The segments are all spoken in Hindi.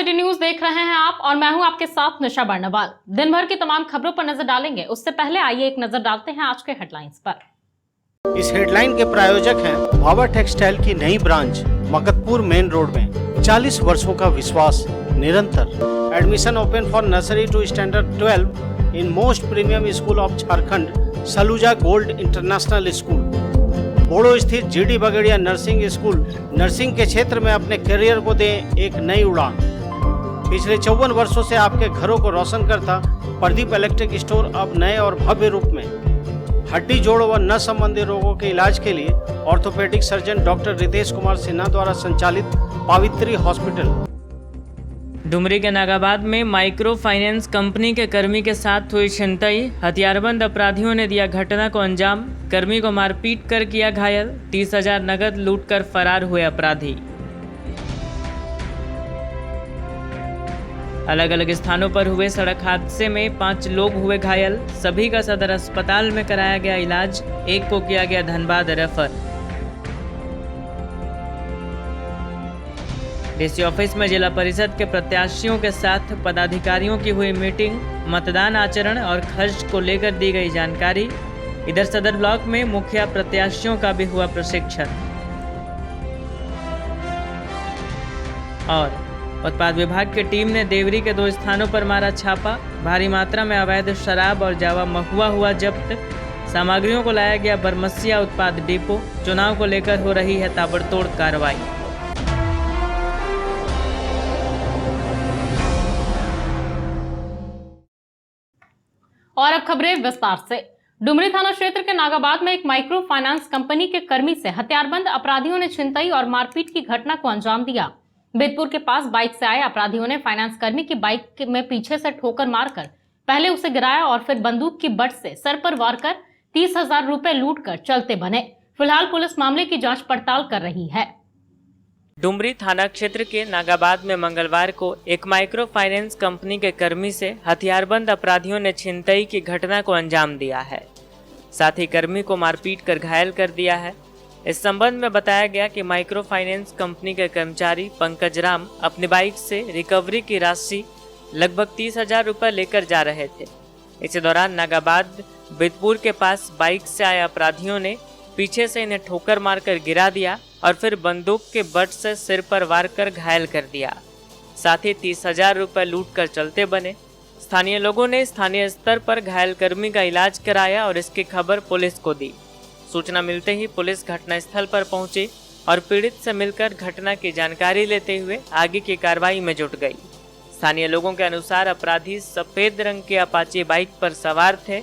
सिटी न्यूज देख रहे हैं आप और मैं हूं आपके साथ निशा बर्नवाल। दिन भर की तमाम खबरों पर नजर डालेंगे, उससे पहले आइए एक नजर डालते हैं आज के हेडलाइंस पर। इस हेडलाइन के प्रायोजक हैं भावा टेक्सटाइल की नई ब्रांच मकतपुर मेन रोड में। 40 वर्षों का विश्वास निरंतर। Admission open for nursery to standard 12 in most premium school of Jharkhand, Saluja gold international school. Bodo स्थित GD Bagaria nursing school nursing के क्षेत्र में अपने करियर को दें एक नई उड़ान। पिछले 54 वर्षों से आपके घरों को रोशन करता प्रदीप इलेक्ट्रिक स्टोर अब नए और भव्य रूप में। हड्डी, जोड़ व नस संबंधी रोगों के इलाज के लिए orthopaedic surgeon doctor Ritesh Kumar Sinha द्वारा संचालित पावित्री हॉस्पिटल। डुमरी के नागाबाद में माइक्रो फाइनेंस कंपनी के कर्मी के साथ हुई छिनतई। हथियारबंद अपराधियों ने दिया घटना को अंजाम। कर्मी को मारपीट कर किया घायल। 30,000 नगद लूटकर फरार हुए अपराधी। अलग अलग स्थानों पर हुए सड़क हादसे में 5 लोग हुए घायल। सभी का सदर अस्पताल में कराया गया इलाज। एक को किया गया धनबाद रेफर। डीसी ऑफिस में जिला परिषद के प्रत्याशियों के साथ पदाधिकारियों की हुई मीटिंग। मतदान आचरण और खर्च को लेकर दी गई जानकारी। इधर सदर ब्लॉक में मुखिया प्रत्याशियों का भी हुआ प्रशिक्षण। और उत्पाद विभाग की टीम ने देवरी के 2 स्थानों पर मारा छापा। भारी मात्रा में अवैध शराब और जावा महुआ हुआ जब्त। सामग्रियों को लाया गया बरमसिया उत्पाद डिपो। चुनाव को लेकर हो रही है ताबड़तोड़ कार्रवाई। और अब खबरें विस्तार से। डुमरी थाना क्षेत्र के नागाबाद में एक माइक्रो फाइनेंस कंपनी के कर्मी से हथियारबंद अपराधियों ने छिनतई और मारपीट की घटना को अंजाम दिया। बेतपुर के पास बाइक से आए अपराधियों ने फाइनेंस कर्मी की बाइक में पीछे से ठोकर मारकर पहले उसे गिराया और फिर बंदूक की बट से सर पर वार कर 30,000 रुपए लूट कर चलते बने। फिलहाल पुलिस मामले की जांच पड़ताल कर रही है। डुमरी थाना क्षेत्र के नागाबाद में मंगलवार को एक माइक्रो फाइनेंस कंपनी के कर्मी से हथियारबंद अपराधियों ने छिनतई की घटना को अंजाम दिया है। साथ ही कर्मी को मारपीट कर घायल कर दिया है। इस संबंध में बताया गया कि माइक्रो फाइनेंस कंपनी के कर्मचारी पंकज राम अपनी बाइक से रिकवरी की राशि लगभग 30,000 रुपये लेकर जा रहे थे। इसी दौरान नागाबाद बेतपुर के पास बाइक से आए अपराधियों ने पीछे से इन्हें ठोकर मारकर गिरा दिया और फिर बंदूक के बट से सिर पर वार कर घायल कर दिया। साथ ही 30,000 रुपये लूट कर चलते बने। स्थानीय लोगों ने स्थानीय स्तर पर घायल कर्मी का इलाज कराया और इसकी खबर पुलिस को दी। सूचना मिलते ही पुलिस घटनास्थल पर पहुंची और पीड़ित से मिलकर घटना की जानकारी लेते हुए आगे की कार्रवाई में जुट गई। स्थानीय लोगों के अनुसार अपराधी सफेद रंग की अपाची बाइक पर सवार थे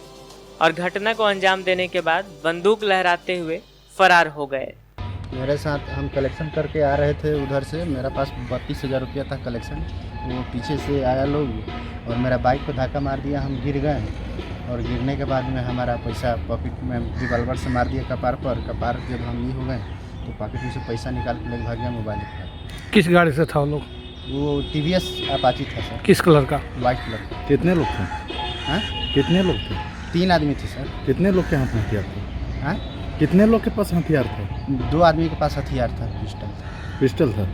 और घटना को अंजाम देने के बाद बंदूक लहराते हुए फरार हो गए। मेरे साथ हम कलेक्शन करके आ रहे थे उधर से। मेरा पास 32,000 रुपया था कलेक्शन। वो पीछे से आया लोग और मेरा बाइक को धक्का मार दिया। हम गिर गए और गिरने के बाद में हमारा पैसा पॉकेट में रिवॉल्वर से मार दिया कपार पर। कपार जब हम ये हो गए तो पॉकेट में से पैसा निकाल के लेके भाग गया। मोबाइल था। किस गाड़ी से था वो लोग? वो TVS अपाची था सर। किस कलर का? वाइट कलर का। कितने लोग थे? हाँ, कितने लोग थे? 3 आदमी थे सर। कितने लोग के हाथ में हथियार थे? हाँ, कितने लोग के पास हथियार थे? 2 आदमी के पास हथियार था, पिस्टल था।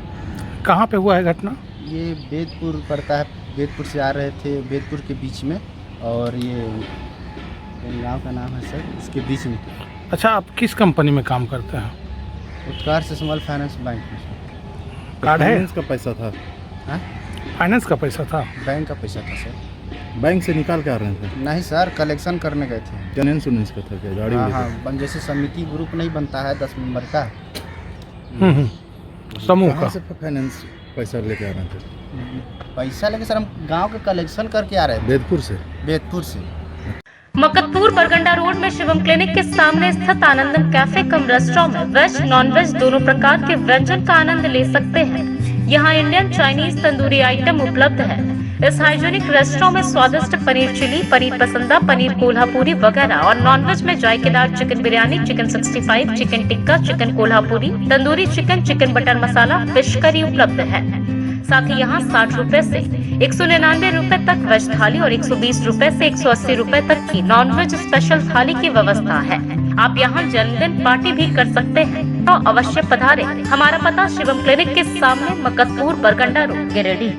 कहाँ पे हुआ है घटना? ये बेतपुर पड़ता है। बेतपुर से आ रहे थे, बेतपुर के बीच में, और ये गांव का नाम है सर, इसके बीच में। अच्छा, आप किस कंपनी में काम करते हैं? उत्कार से स्मॉल फाइनेंस बैंक में सर। कार्ड है? फाइनेंस का पैसा था? हाँ, फाइनेंस का पैसा था? बैंक का पैसा था सर। बैंक से निकाल के आ रहे थे? नहीं सर, कलेक्शन करने गए थे। फाइनेंस का था क्या? गाड़ी हाँ वाली हाँ, जैसे समिति ग्रुप नहीं बनता है 10 मेंबर का, समूह का। कहाँ से फाइनेंस पैसा लेके आ रहे थे? पैसा लेके सर हम गांव के कलेक्शन करके आ रहे थे। बेतपुर से? बेतपुर से। मकतपुर बरगंडा रोड में शिवम क्लिनिक के सामने स्थित आनंदम कैफे कम रेस्टोरेंट में वेज नॉन वेज दोनों प्रकार के व्यंजन का आनंद ले सकते हैं। यहाँ इंडियन, चाइनीज, तंदूरी आइटम उपलब्ध है। इस हाइजीनिक रेस्टोरेंट में स्वादिष्ट पनीर चिली, पनीर पसंदा, पनीर कोल्हापुरी वगैरह और नॉनवेज में जायकेदार chicken biryani, chicken 65, chicken tikka, chicken Kolhapuri, tandoori chicken, chicken butter masala, fish curry उपलब्ध है। साथ ही यहाँ 60 रुपए से 199 रुपए तक वेज थाली और 120 रुपए से 180 रुपए तक की नॉनवेज स्पेशल थाली की व्यवस्था है। आप यहाँ जन्मदिन पार्टी भी कर सकते हैं, तो अवश्य पधारें। हमारा पता शिवम क्लिनिक के सामने, मकतपुर, बरगंडा रोड, गिरिडीह।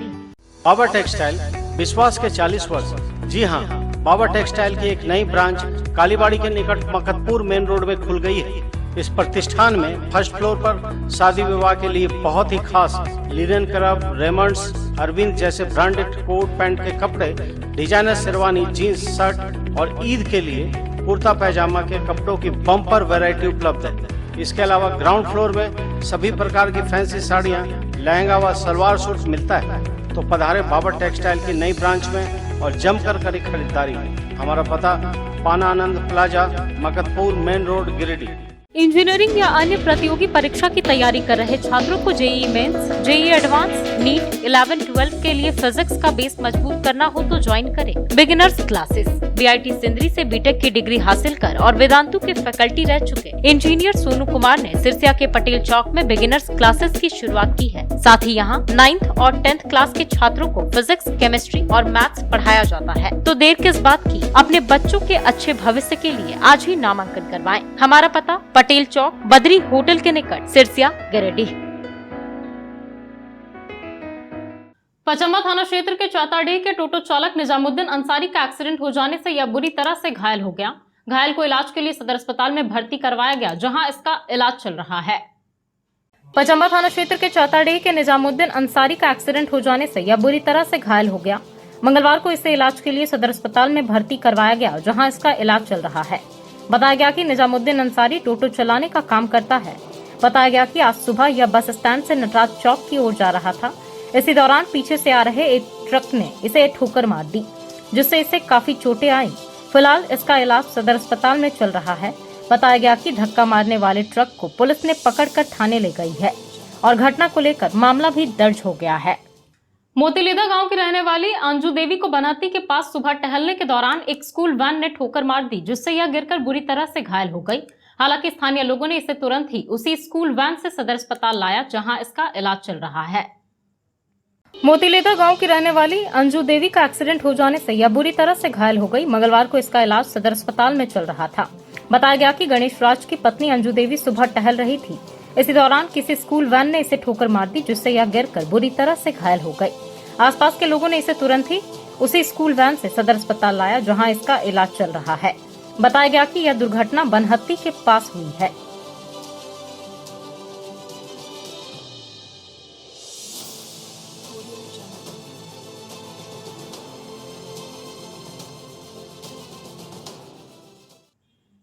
बाबा टेक्सटाइल विश्वास के 40 वर्ष। जी हाँ, बाबा टेक्सटाइल की एक नई ब्रांच कालीबाड़ी के निकट मकतपुर मेन रोड में खुल गई है। इस प्रतिष्ठान में फर्स्ट फ्लोर पर शादी विवाह के लिए बहुत ही खास लिनन क्लब, रेमंड्स, अरविंद जैसे ब्रांडेड कोट पैंट के कपड़े, डिजाइनर शेरवानी, जीन्स, शर्ट और ईद के लिए कुर्ता पैजामा के कपड़ों की बम्पर वैरायटी उपलब्ध है। इसके अलावा ग्राउंड फ्लोर में सभी प्रकार की फैंसी साड़ियाँ, लहंगा व सलवार सूट मिलता है। तो पधारे बाबा टेक्सटाइल की नई ब्रांच में और जमकर करें खरीदारी। हमारा पता पाना Anand plaza, Makatpur main road, Giridih. Engineering या अन्य प्रतियोगी परीक्षा की तैयारी कर रहे छात्रों को JEE mains, JEE advance, NEET 11-12 के लिए फिजिक्स का बेस मजबूत करना हो तो ज्वाइन करें बिगिनर्स क्लासेस। बीआईटी सिंदरी से बीटेक की डिग्री हासिल कर और वेदांतु के फैकल्टी रह चुके इंजीनियर सोनू कुमार ने सिरसिया के पटेल चौक में बिगिनर्स क्लासेस की शुरुआत की है। साथ ही यहाँ 9th और 10th क्लास के छात्रों को फिजिक्स, केमिस्ट्री और मैथ्स पढ़ाया जाता है। तो देर किस बात की, अपने बच्चों के अच्छे भविष्य के लिए आज ही नामांकन करवाएं। हमारा पता पटेल चौक, बद्री होटल के निकट, सिरसिया, गिरिडीह। पचम्बा थाना क्षेत्र के चौताडीह के टोटो चालक निजामुद्दीन अंसारी का एक्सीडेंट हो जाने से यह बुरी तरह से घायल हो गया। घायल को इलाज के लिए सदर अस्पताल में भर्ती करवाया गया, जहां इसका इलाज चल रहा है। पचम्बा थाना क्षेत्र के चौताडीह के निजामुद्दीन अंसारी का एक्सीडेंट हो जाने से यह बुरी तरह से घायल हो गया। मंगलवार को इसे इलाज के लिए सदर अस्पताल में भर्ती करवाया गया, जहाँ इसका इलाज चल रहा है। बताया गया कि निजामुद्दीन अंसारी टोटो चलाने का काम करता है। बताया गया कि आज सुबह यह बस स्टैंड से नटराज चौक की ओर जा रहा था। इसी दौरान पीछे से आ रहे एक ट्रक ने इसे ठोकर मार दी, जिससे इसे काफी चोटें आई। फिलहाल इसका इलाज सदर अस्पताल में चल रहा है। बताया गया कि धक्का मारने वाले ट्रक को पुलिस ने पकड़कर थाने ले गई है और घटना को लेकर मामला भी दर्ज हो गया है। मोतीलीदा गांव की रहने वाली अंजू देवी को बनाती के पास सुबह टहलने के दौरान एक स्कूल वैन ने ठोकर मार दी, जिससे यह गिरकर बुरी तरह से घायल हो गई। हालांकि स्थानीय लोगों ने इसे तुरंत ही उसी स्कूल वैन से सदर अस्पताल लाया, जहां इसका इलाज चल रहा है। मोतीलीदा गांव की रहने वाली अंजू देवी का एक्सीडेंट हो जाने से यह बुरी तरह से घायल हो गई। मंगलवार को इसका इलाज सदर अस्पताल में चल रहा था। बताया गया कि गणेश राज की पत्नी अंजू देवी सुबह टहल रही थी। इसी दौरान किसी स्कूल वैन ने इसे ठोकर मार दी, जिससे यह गिरकर बुरी तरह से घायल हो गई। आसपास के लोगों ने इसे तुरंत ही उसी स्कूल वैन से सदर अस्पताल लाया, जहां इसका इलाज चल रहा है। बताया गया कि यह दुर्घटना बनहत्ती के पास हुई है।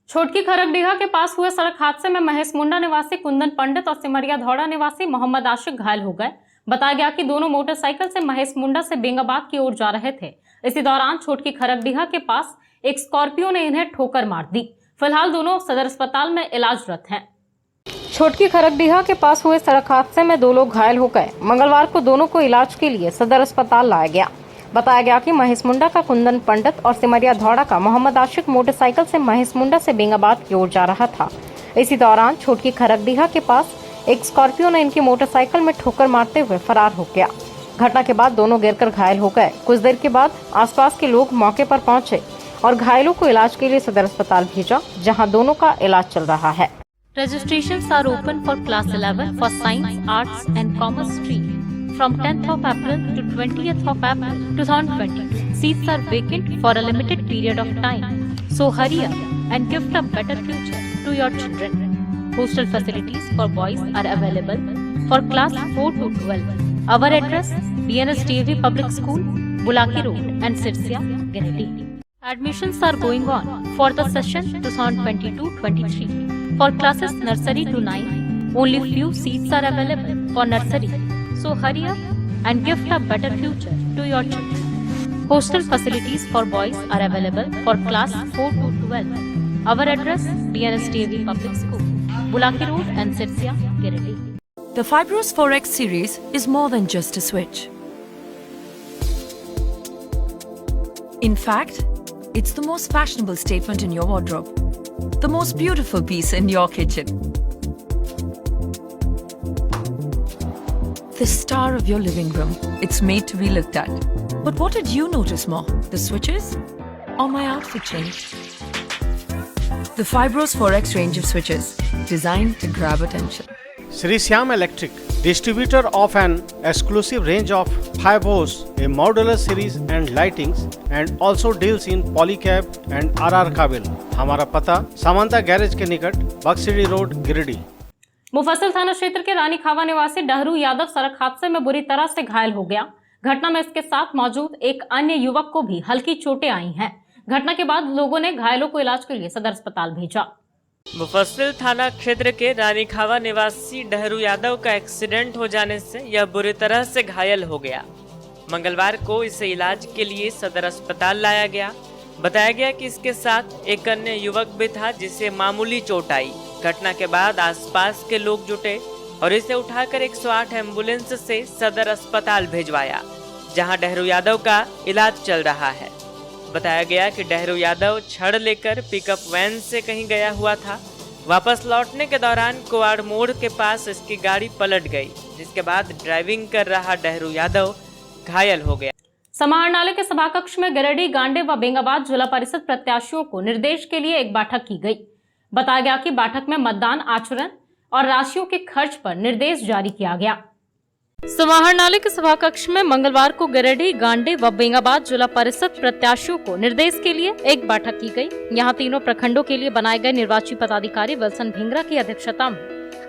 छोटकी खरगडीहा के पास हुए सड़क हादसे में महेश मुंडा निवासी कुंदन पंडित और सिमरिया धौड़ा निवासी मोहम्मद आशिक घायल हो गए। बताया गया कि दोनों मोटरसाइकिल से महेश मुंडा से बेंगाबाद की ओर जा रहे थे। इसी दौरान छोटकी खरगडीहा के पास एक स्कॉर्पियो ने इन्हें ठोकर मार दी। फिलहाल दोनों सदर अस्पताल में इलाजरत हैं। छोटकी खरगडीहा के पास हुए सड़क हादसे में 2 लोग घायल हो गए। मंगलवार को दोनों को इलाज के लिए सदर अस्पताल लाया गया। बताया गया कि महेश मुंडा का कुंदन पंडित और सिमरिया धौड़ा का मोहम्मद आशिक मोटरसाइकिल से महेश मुंडा से बेंगाबाद की ओर जा रहा था। इसी दौरान छोटकी खरगडीहा के पास एक स्कॉर्पियो ने इनकी मोटरसाइकिल में ठोकर मारते हुए फरार हो गया। घटना के बाद दोनों गिरकर घायल हो गए। कुछ देर के बाद आसपास के लोग मौके पर पहुंचे और घायलों को इलाज के लिए सदर अस्पताल भेजा, जहां दोनों का इलाज चल रहा है। Registrations are open for class 11 for science, arts and commerce stream from 10th of April to 20th of April 2022. Seats are vacant for a limited period of time. So hurry up and gift a better future to your children. Hostel facilities for boys are available for class 4 to 12. Our address: BNS DAV Public School, Bulaki Road and Sirsia, Giridih. Admissions are going on for the session 2022-23. For classes nursery to 9, only few seats are available for nursery. So hurry up and gift a better future to your children. Hostel facilities for boys are available for class 4 to 12. Our address: BNS DAV Public School, Bulaki Road and Sirsia, Giridih. The Fibros 4X series is more than just a switch. In fact, it's the most fashionable statement in your wardrobe. The most beautiful piece in your kitchen. The star of your living room. It's made to be looked at. But what did you notice more? The switches or my outfit change? The Fibros 4X range of switches, designed to grab attention. Shri Shyam electric distributor of an exclusive range of Firebose, a modular series and lightings, and also deals in Polycab and RR Kabil. हमारा पता सामंता गैरेज के निकट बक्सरी रोड, गिरिडीह। मुफस्सिल थाना क्षेत्र के रानी खावा निवासी डहरू यादव सड़क हादसे में बुरी तरह से घायल हो गया। घटना में इसके साथ मौजूद एक अन्य युवक को भी हल्की चोटें आई हैं। घटना के बाद लोगों ने घायलों को इलाज के लिए सदर अस्पताल भेजा। मुफस्सिल थाना क्षेत्र के रानीखावा निवासी डहरू यादव का एक्सीडेंट हो जाने से यह बुरी तरह से घायल हो गया। मंगलवार को इसे इलाज के लिए सदर अस्पताल लाया गया। बताया गया कि इसके साथ एक अन्य युवक भी था जिसे मामूली चोट आई। घटना के बाद आसपास के लोग जुटे और इसे उठाकर 108 एम्बुलेंस से सदर अस्पताल भिजवाया, जहां डहरू यादव का इलाज चल रहा है। बताया गया कि डहरू यादव छड़ लेकर पिकअप वैन से कहीं गया हुआ था। वापस लौटने के दौरान कुआड़ मोड़ के पास इसकी गाड़ी पलट गई, जिसके बाद ड्राइविंग कर रहा डहरू यादव घायल हो गया। समाहरणालय के सभाकक्ष में गिरिडीह, गांडे व बेंगाबाद जिला परिषद प्रत्याशियों को निर्देश के लिए एक बैठक की गई। बताया गया कि बैठक में मतदान आचरण और राशियों के खर्च पर निर्देश जारी किया गया। समाहरणालय के सभाकक्ष में मंगलवार को गिरिडीह, गांडे व बेंगाबाद जिला परिषद प्रत्याशियों को निर्देश के लिए एक बैठक की गई। यहां तीनों प्रखंडों के लिए बनाए गए निर्वाची पदाधिकारी विल्सन भिंगरा की अध्यक्षता में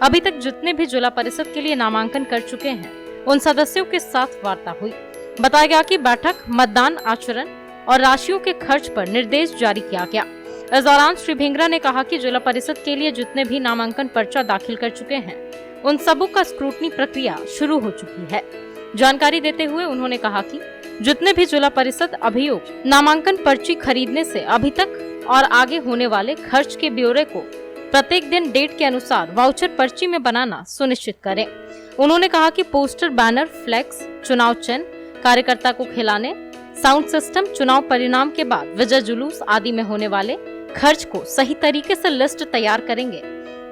अभी तक जितने भी जिला परिषद के लिए नामांकन कर चुके हैं उन सदस्यों के साथ वार्ता हुई। बताया गया कि बैठक मतदान आचरण और राशियों के खर्च पर निर्देश जारी किया गया। इस दौरान श्री भिंगरा ने कहा कि जिला परिषद के लिए जितने भी नामांकन पर्चा दाखिल कर चुके हैं उन सबों का स्क्रूटनी प्रक्रिया शुरू हो चुकी है। जानकारी देते हुए उन्होंने कहा कि जितने भी जिला परिषद अभियोग नामांकन पर्ची खरीदने से अभी तक और आगे होने वाले खर्च के ब्यौरे को प्रत्येक दिन डेट के अनुसार वाउचर पर्ची में बनाना सुनिश्चित करें। उन्होंने कहा कि पोस्टर, बैनर, फ्लैक्स, चुनाव चिन्ह, कार्यकर्ता को खिलाने, साउंड सिस्टम, चुनाव परिणाम के बाद विजय जुलूस आदि में होने वाले खर्च को सही तरीके से लिस्ट तैयार करेंगे,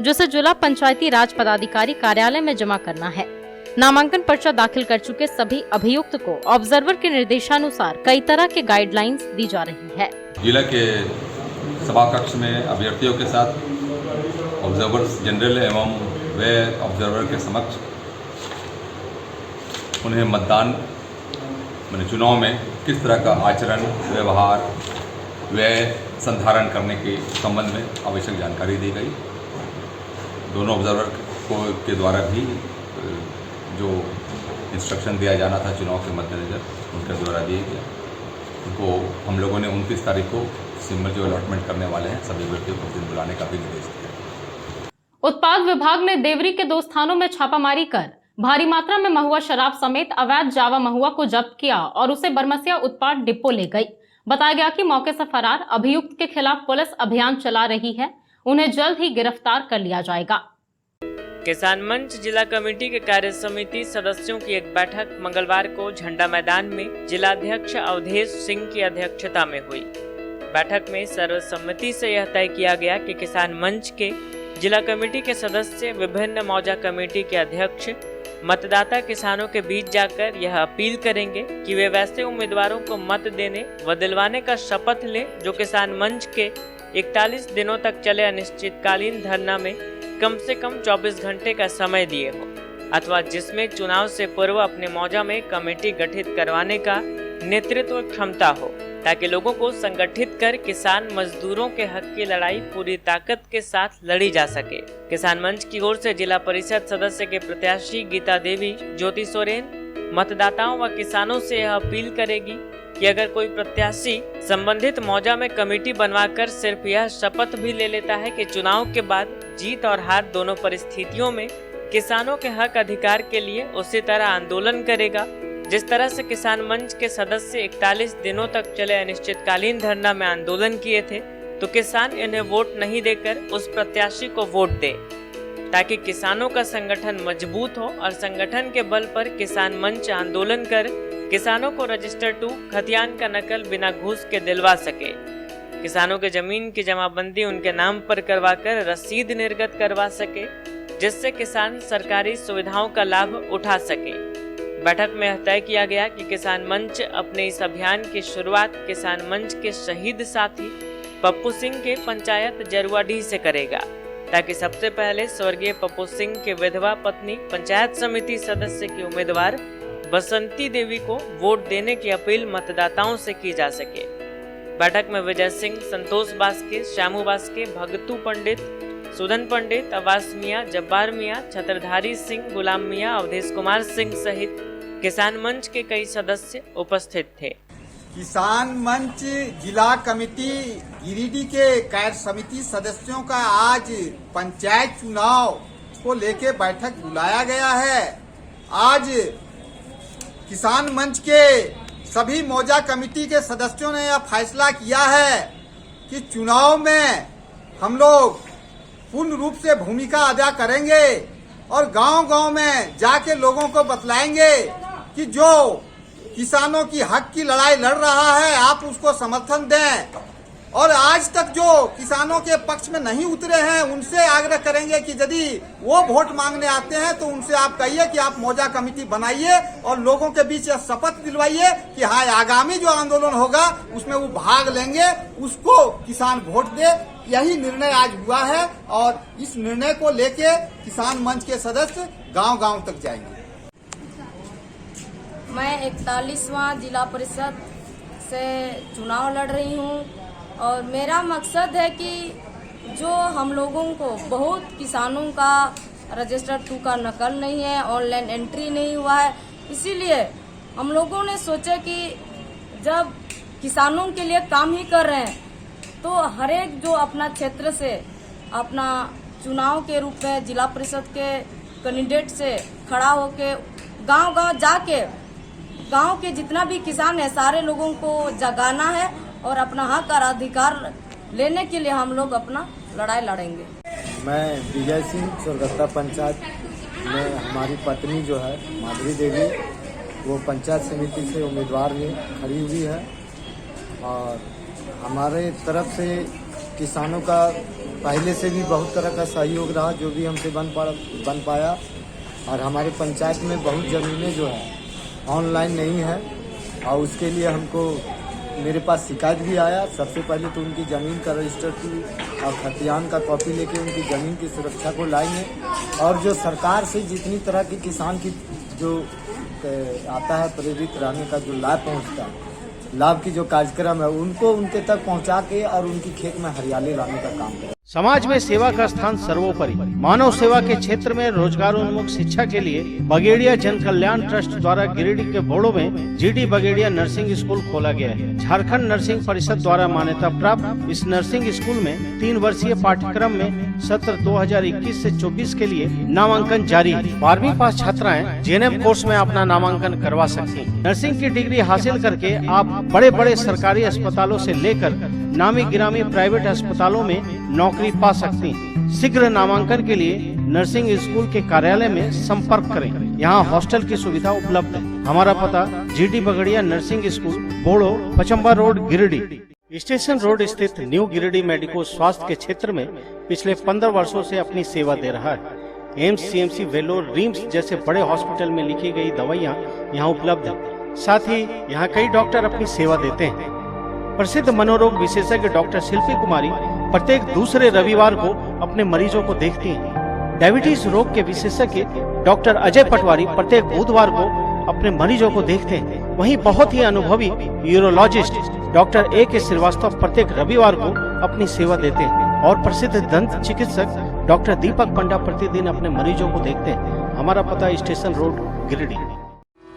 जिसे जिला पंचायती राज पदाधिकारी कार्यालय में जमा करना है। नामांकन पर्चा दाखिल कर चुके सभी अभियुक्त को ऑब्जर्वर के निर्देशानुसार कई तरह के गाइडलाइंस दी जा रही है। जिला के सभा कक्ष में अभ्यर्थियों के साथ ऑब्जर्वर्स जनरल एवं वे ऑब्जर्वर के समक्ष उन्हें मतदान मैंने चुनाव में किस तरह का आचरण, व्यवहार, व्यय संधारण करने के संबंध में आवश्यक जानकारी दी गई। दोनों ऑब्जर्वर को के द्वारा भी जो इंस्ट्रक्शन दिया जाना था चुनाव के मद्देनजर उनके द्वारा दिए गए। उनको हम लोगों ने 29 तारीख को सिंबल जो अलॉटमेंट करने वाले हैं सभी व्यक्तियों को उस दिन बुलाने का भी निर्देश दिया। उत्पाद विभाग ने देवरी के 2 स्थानों में छापामारी कर भारी मात्रा में महुआ शराब समेत अवैध जावा महुआ को जब्त किया और उसे बरमसिया उत्पाद डिपो ले गई। बताया गया कि मौके से फरार अभियुक्त के खिलाफ पुलिस अभियान चला रही है, उन्हें जल्द ही गिरफ्तार कर लिया जाएगा। किसान मंच जिला कमेटी के कार्य समिति सदस्यों की एक बैठक मंगलवार को झंडा मैदान में जिलाध्यक्ष अवधेश सिंह की अध्यक्षता में हुई। बैठक में सर्वसम्मति से यह तय किया गया कि किसान मंच के जिला कमेटी के सदस्य, विभिन्न मौजा कमेटी के अध्यक्ष, मतदाता किसानों के बीच जाकर यह अपील करेंगे कि वे वैसे उम्मीदवारों को मत देने व दिलवाने का शपथ लें जो किसान मंच के 41 दिनों तक चले अनिश्चितकालीन धरना में कम से कम 24 घंटे का समय दिए हो, अथवा जिसमें चुनाव से पूर्व अपने मौजा में कमेटी गठित करवाने का नेतृत्व क्षमता हो, ताकि लोगों को संगठित कर किसान मजदूरों के हक की लड़ाई पूरी ताकत के साथ लड़ी जा सके। किसान मंच की ओर से जिला परिषद सदस्य के प्रत्याशी गीता देवी, ज्योति सोरेन मतदाताओं व किसानों से यह अपील करेगी कि अगर कोई प्रत्याशी संबंधित मौजा में कमेटी बनवाकर सिर्फ यह शपथ भी ले लेता है कि चुनाव के बाद जीत और हार दोनों परिस्थितियों में किसानों के हक अधिकार के लिए उसी तरह आंदोलन करेगा जिस तरह से किसान मंच के सदस्य 41 दिनों तक चले अनिश्चितकालीन धरना में आंदोलन किए थे, तो किसान इन्हें वोट नहीं देकर उस प्रत्याशी को वोट दे, ताकि किसानों का संगठन मजबूत हो और संगठन के बल पर किसान मंच आंदोलन कर किसानों को रजिस्टर 2 खतियान का नकल बिना घूस के दिलवा सके, किसानों के जमीन की जमाबंदी उनके नाम पर करवाकर रसीद निर्गत करवा सके, जिससे किसान सरकारी सुविधाओं का लाभ उठा सके। बैठक में तय किया गया कि किसान मंच अपने इस अभियान की शुरुआत किसान मंच के शहीद साथी पप्पू सिंह के पंचायत जरुआडीह से करेगा। ताकि सबसे पहले स्वर्गीय पप्पू सिंह के विधवा पत्नी पंचायत समिति सदस्य की उम्मीदवार बसंती देवी को वोट देने की अपील मतदाताओं से की जा सके। बैठक में विजय सिंह, संतोष बास्के, श्यामू बास्के, भगतू पंडित, सुदन पंडित, अब्बास मियां, जब्बार मियां, छत्रधारी सिंह, गुलाम मियां, अवधेश कुमार सिंह सहित किसान मंच के कई सदस्य उपस्थित थे। किसान मंच जिला कमेटी गिरिडीह के कार्य समिति सदस्यों का आज पंचायत चुनाव को लेकर बैठक बुलाया गया है। आज किसान मंच के सभी मौजा कमेटी के सदस्यों ने यह फैसला किया है कि चुनाव में हम लोग पूर्ण रूप से भूमिका अदा करेंगे और गांव-गांव में जाके लोगों को बतलाएंगे कि जो किसानों की हक की लड़ाई लड़ रहा है आप उसको समर्थन दें। और आज तक जो किसानों के पक्ष में नहीं उतरे हैं उनसे आग्रह करेंगे कि यदि वो वोट मांगने आते हैं तो उनसे आप कहिए कि आप मौजा कमेटी बनाइए और लोगों के बीच यह शपथ दिलवाइए कि हाँ आगामी जो आंदोलन होगा उसमें वो भाग लेंगे, उसको किसान वोट दे। यही निर्णय आज हुआ है और इस निर्णय को लेके किसान मंच के सदस्य गांव-गांव तक जाएंगे। मैं 41वां जिला परिषद से चुनाव लड़ रही हूँ और मेरा मकसद है कि जो हम लोगों को बहुत किसानों का रजिस्टर 2 का नकल नहीं है, ऑनलाइन एंट्री नहीं हुआ है, इसीलिए हम लोगों ने सोचा कि जब किसानों के लिए काम ही कर रहे हैं तो हर एक जो अपना क्षेत्र से अपना चुनाव के रूप में जिला परिषद के कैंडिडेट से खड़ा होके गांव-गांव जाके गांव के जितना भी किसान है सारे लोगों को जगाना है और अपना हक और अधिकार लेने के लिए हम लोग अपना लड़ाई लड़ेंगे। मैं विजय सिंह, सोरगत्ता पंचायत में हमारी पत्नी जो है माधवी देवी वो पंचायत समिति से उम्मीदवार में खड़ी हुई है और हमारे तरफ से किसानों का पहले से भी बहुत तरह का सहयोग रहा जो भी हमसे बन पाया। और हमारे पंचायत में बहुत ज़मीनें जो है ऑनलाइन नहीं है और उसके लिए हमको मेरे पास शिकायत भी आया। सबसे पहले तो उनकी ज़मीन का रजिस्टर की और खतियान का कॉपी लेके उनकी ज़मीन की सुरक्षा को लाएंगे और जो सरकार से जितनी तरह की किसान की जो आता है प्रेरित रहने का जो लाभ पहुंचता है, लाभ की जो कार्यक्रम है उनको उनके तक पहुंचा के और उनकी खेत में हरियाली लाने का काम करें। समाज में सेवा का स्थान सर्वोपरि। मानव सेवा के क्षेत्र में रोजगार उन्मुख शिक्षा के लिए बगेड़िया जन कल्याण ट्रस्ट द्वारा गिरिडीह के बोड़ो में जीडी बगेड़िया नर्सिंग स्कूल खोला गया है। झारखंड नर्सिंग परिषद द्वारा मान्यता प्राप्त इस नर्सिंग स्कूल में 3 वर्षीय पाठ्यक्रम में सत्र 2021 से 24 के लिए नामांकन जारी है। 12वीं पास छात्राएं जेएनएम कोर्स में अपना नामांकन करवा सकती हैं। नर्सिंग की डिग्री हासिल करके आप बड़े बड़े सरकारी अस्पतालों से लेकर नामी गिरामी प्राइवेट अस्पतालों में नौकरी पा सकती हैं। शीघ्र नामांकन के लिए नर्सिंग स्कूल के कार्यालय में संपर्क करें। यहाँ हॉस्टल की सुविधा उपलब्ध है। हमारा पता GD Bagaria nursing school, Bodo, Pachamba road, Giridih. Station road स्थित न्यू गिरिडीह मेडिको स्वास्थ्य के क्षेत्र में पिछले 15 वर्षों से अपनी सेवा दे रहा है। एम्स, सीएमसी, वेलोर, रिम्स जैसे बड़े हॉस्पिटल में लिखी गई दवाइयाँ यहाँ उपलब्ध है। साथ ही यहाँ कई डॉक्टर अपनी सेवा देते हैं। प्रसिद्ध मनोरोग विशेषज्ञ डॉक्टर शिल्पी कुमारी प्रत्येक दूसरे रविवार को अपने मरीजों को देखती हैं। डायबिटीज रोग के विशेषज्ञ डॉक्टर अजय पटवारी प्रत्येक बुधवार को अपने मरीजों को देखते हैं। वहीं बहुत ही अनुभवी यूरोलॉजिस्ट डॉक्टर A.K. श्रीवास्तव प्रत्येक रविवार को अपनी सेवा देते हैं और प्रसिद्ध दंत चिकित्सक डॉक्टर दीपक पंडा प्रतिदिन अपने मरीजों को देखते हैं। हमारा पता स्टेशन रोड, गिरिडीह।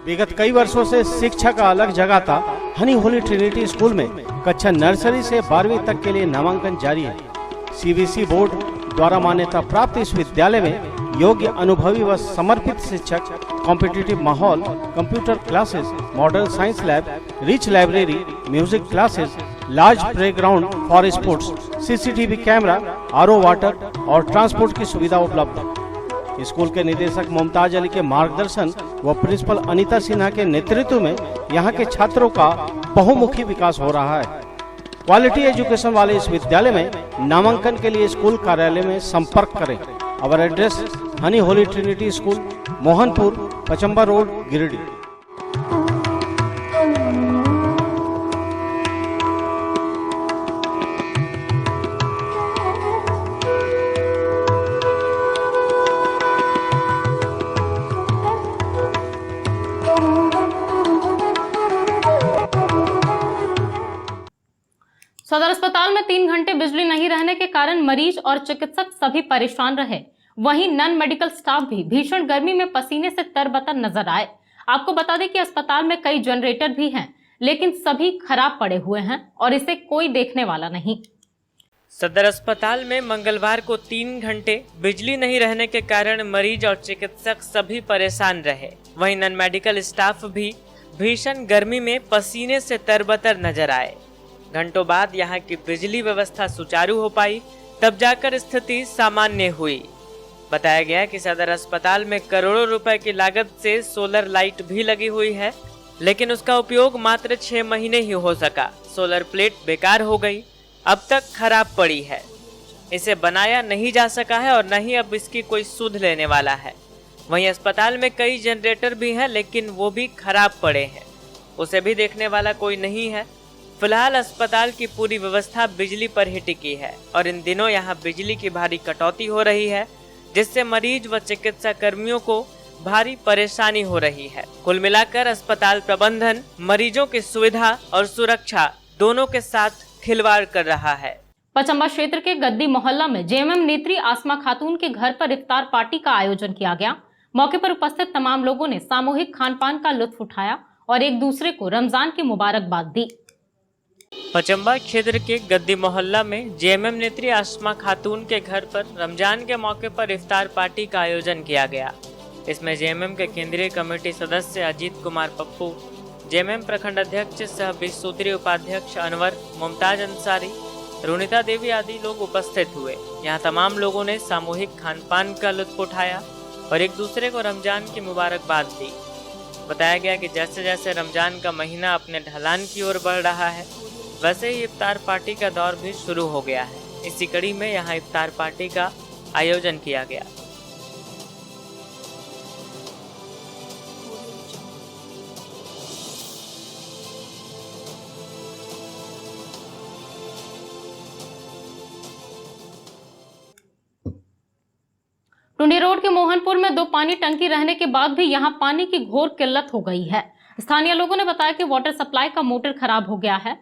विगत कई वर्षों से शिक्षा का अलग जगह था। हनी होली ट्रिनिटी स्कूल में कक्षा नर्सरी से 12वीं तक के लिए नामांकन जारी है। सीबीएसई बोर्ड द्वारा मान्यता प्राप्त इस विद्यालय में योग्य, अनुभवी व समर्पित शिक्षक, कॉम्पिटिटिव माहौल, computer classes, modern science lab, rich library, music classes, large playground for sports, CCTV camera, RO water और ट्रांसपोर्ट की सुविधा उपलब्ध है। स्कूल के निदेशक मुमताज अली के मार्गदर्शन व प्रिंसिपल अनीता सिन्हा के नेतृत्व में यहाँ के छात्रों का बहुमुखी विकास हो रहा है। क्वालिटी एजुकेशन वाले इस विद्यालय में नामांकन के लिए स्कूल कार्यालय में संपर्क करें। Our address Honey holy trinity school, Mohanpur, Pachamba road, Giridih. सदर अस्पताल में 3 घंटे बिजली नहीं रहने के कारण मरीज और चिकित्सक सभी परेशान रहे। वहीं नॉन मेडिकल स्टाफ भी भीषण गर्मी में पसीने से तरबतर नजर आए। आपको बता दें कि अस्पताल में कई जनरेटर भी हैं, लेकिन सभी खराब पड़े हुए हैं और इसे कोई देखने वाला नहीं। सदर अस्पताल में मंगलवार को 3 घंटे बिजली नहीं रहने के कारण मरीज और चिकित्सक सभी परेशान रहे। वहीं नॉन मेडिकल स्टाफ भी भीषण गर्मी में पसीने से तरबतर नजर आए। घंटों बाद यहां की बिजली व्यवस्था सुचारू हो पाई, तब जाकर स्थिति सामान्य हुई। बताया गया कि सदर अस्पताल में करोड़ों रुपए की लागत से सोलर लाइट भी लगी हुई है, लेकिन उसका उपयोग मात्र 6 महीने ही हो सका। सोलर प्लेट बेकार हो गई, अब तक खराब पड़ी है। इसे बनाया नहीं जा सका है और न ही अब इसकी कोई सुध लेने वाला है। वहीं अस्पताल में कई जनरेटर भी हैं, लेकिन वो भी खराब पड़े हैं, उसे भी देखने वाला कोई नहीं है। फिलहाल अस्पताल की पूरी व्यवस्था बिजली पर ही टिकी है और इन दिनों यहाँ बिजली की भारी कटौती हो रही है, जिससे मरीज व चिकित्सा कर्मियों को भारी परेशानी हो रही है। कुल मिलाकर अस्पताल प्रबंधन मरीजों की सुविधा और सुरक्षा दोनों के साथ खिलवाड़ कर रहा है। पचम्बा क्षेत्र के गद्दी मोहल्ला में जेएमएम नेत्री आसमा खातून के घर पर इफ्तार पार्टी का आयोजन किया गया। मौके पर उपस्थित तमाम लोगों ने सामूहिक खान पान का लुत्फ उठाया और एक दूसरे को रमजान की मुबारकबाद दी। पचम्बा क्षेत्र के गद्दी मोहल्ला में जेएमएम नेत्री आसमा खातून के घर पर रमजान के मौके पर इफ्तार पार्टी का आयोजन किया गया। इसमें जेएमएम के केंद्रीय कमेटी सदस्य अजीत कुमार पप्पू, जेएमएम प्रखंड अध्यक्ष सह 20 सूत्रीय उपाध्यक्ष अनवर, मुमताज अंसारी, रुनिता देवी आदि लोग उपस्थित हुए। यहाँ तमाम लोगों ने सामूहिक खान पान का लुत्फ उठाया और एक दूसरे को रमजान की मुबारकबाद दी। बताया गया कि जैसे जैसे रमजान का महीना अपने ढलान की ओर बढ़ रहा है, वैसे ही इफ्तार पार्टी का दौर भी शुरू हो गया है। इसी कड़ी में यहाँ इफ्तार पार्टी का आयोजन किया गया। टुंडी रोड के मोहनपुर में 2 पानी टंकी रहने के बाद भी यहां पानी की घोर किल्लत हो गई है। स्थानीय लोगों ने बताया कि वाटर सप्लाई का मोटर खराब हो गया है।